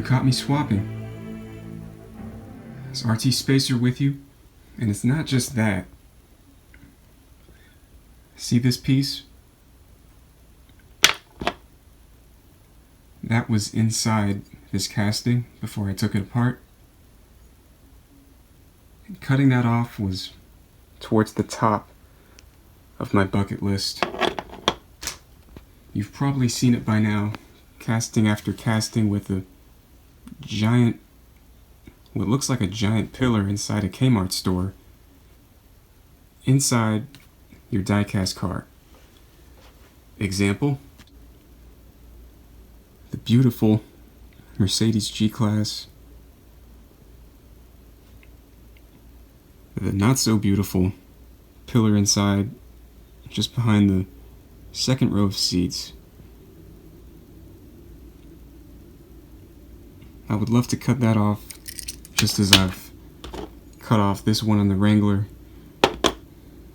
caught me swapping. Is RT Spacer with you? And it's not just that. See this piece? That was inside this casting before I took it apart. And cutting that off was towards the top of my bucket list. You've probably seen it by now, casting after casting with a giant, what looks like a giant pillar inside a Kmart store, inside your die-cast car. Example, the beautiful Mercedes G-Class, the not-so-beautiful pillar inside, just behind the second row of seats. I would love to cut that off, just as I've cut off this one on the Wrangler.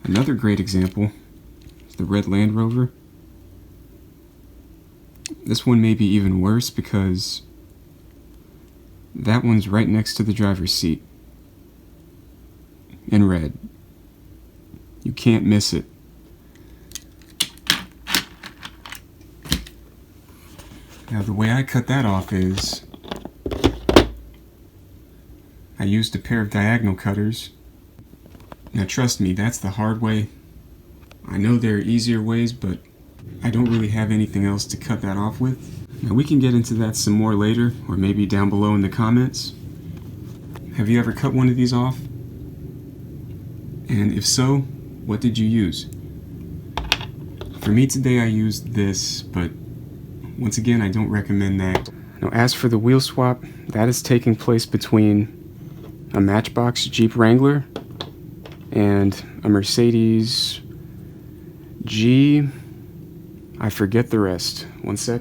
Another great example is the red Land Rover. This one may be even worse because that one's right next to the driver's seat, in red. You can't miss it. Now the way I cut that off is I used a pair of diagonal cutters. Now trust me, that's the hard way. I know there are easier ways, but I don't really have anything else to cut that off with. Now we can get into that some more later, or maybe down below in the comments. Have you ever cut one of these off? And if so, what did you use? For me today I used this, but once again I don't recommend that. Now as for the wheel swap, that is taking place between a Matchbox Jeep Wrangler and a Mercedes G, I forget the rest. One sec.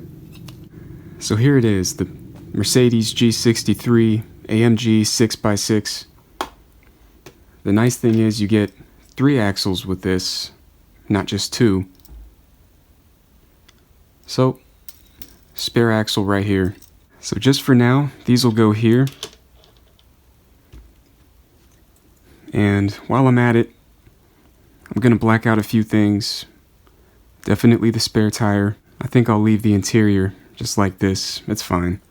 So here it is, the Mercedes G63 AMG 6x6. The nice thing is you get 3 axles with this, not just 2. So, spare axle right here. So just for now, these will go here. And while I'm at it, I'm going to black out a few things. Definitely the spare tire. I think I'll leave the interior just like this. It's fine.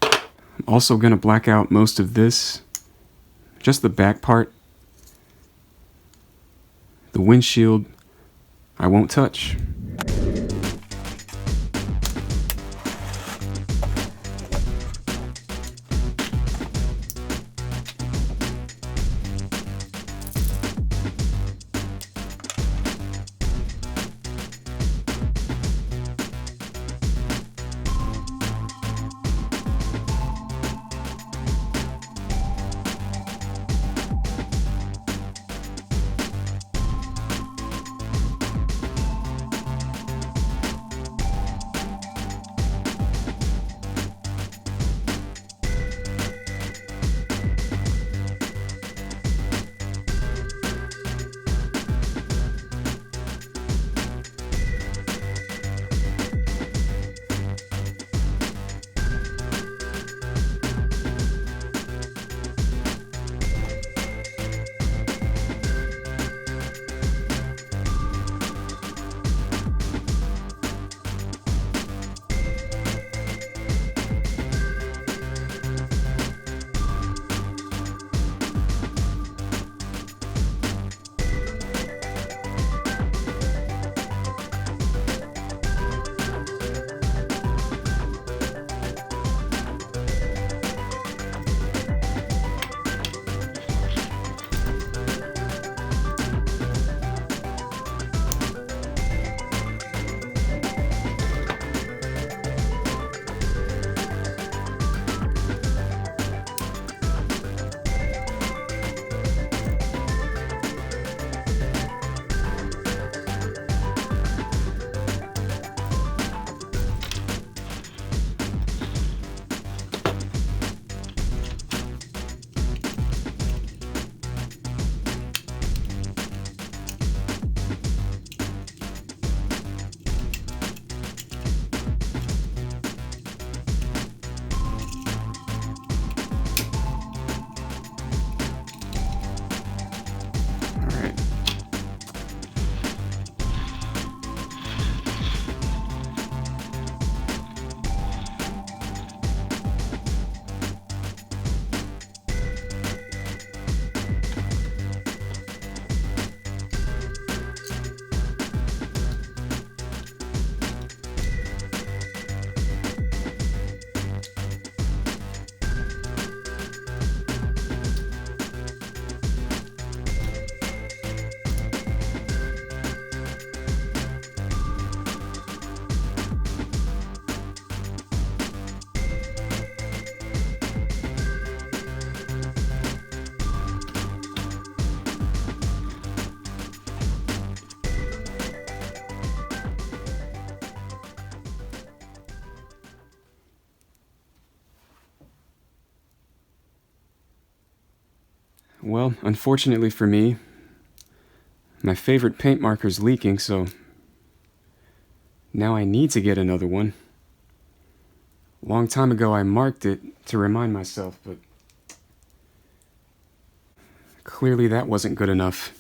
I'm also going to black out most of this. Just the back part. The windshield, I won't touch. Well, unfortunately for me, my favorite paint marker's leaking, so now I need to get another one. A long time ago I marked it to remind myself, but clearly that wasn't good enough.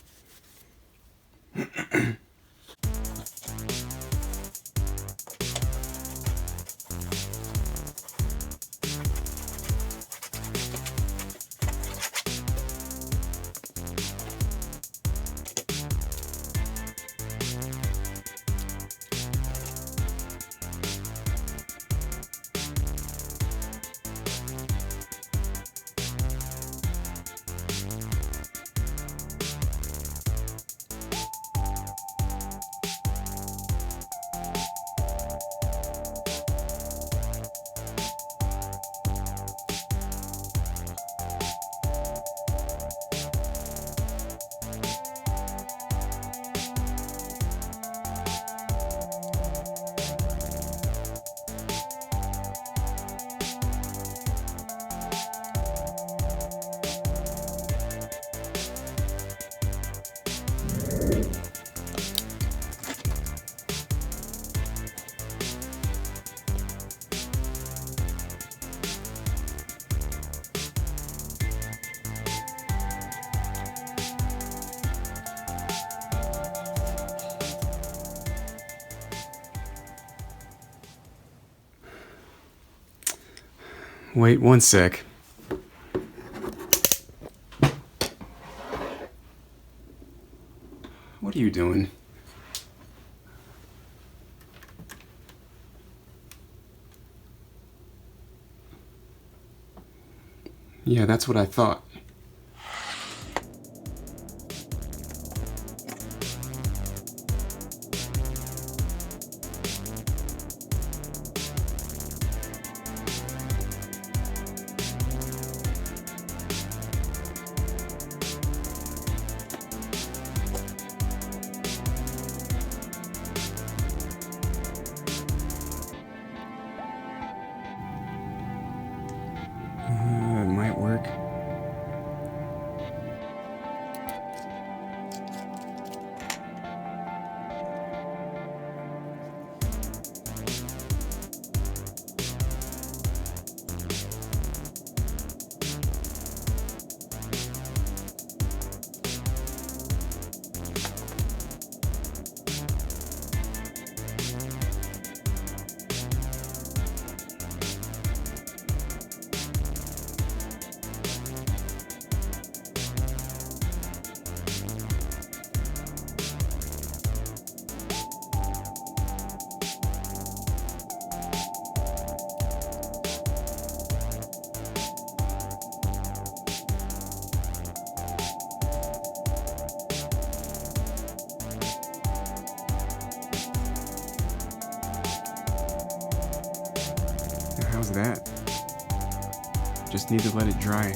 Wait one sec. What are you doing? Yeah, that's what I thought. It might work. How's that? Just need to let it dry.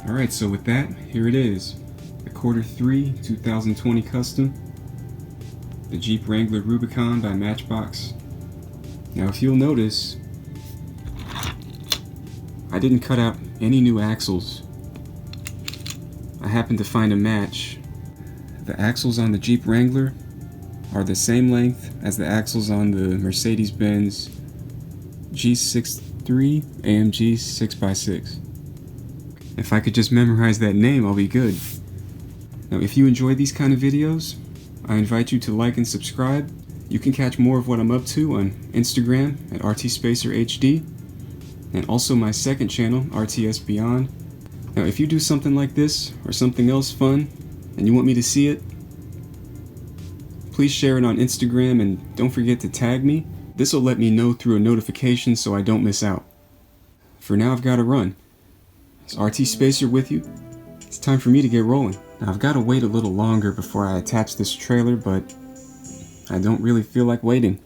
Alright, so with that, here it is. The Q3 2020 Custom. The Jeep Wrangler Rubicon by Matchbox. Now if you'll notice, I didn't cut out any new axles. I happened to find a match. The axles on the Jeep Wrangler are the same length as the axles on the Mercedes-Benz G63 AMG 6x6. If I could just memorize that name, I'll be good. Now if you enjoy these kind of videos, I invite you to like and subscribe. You can catch more of what I'm up to on Instagram at RTSpacerHD, and also my second channel, RTS Beyond. Now if you do something like this, or something else fun, and you want me to see it, please share it on Instagram and don't forget to tag me. This will let me know through a notification so I don't miss out. For now I've got to run. It's RT Spacer with you. It's time for me to get rolling. Now I've got to wait a little longer before I attach this trailer, but I don't really feel like waiting.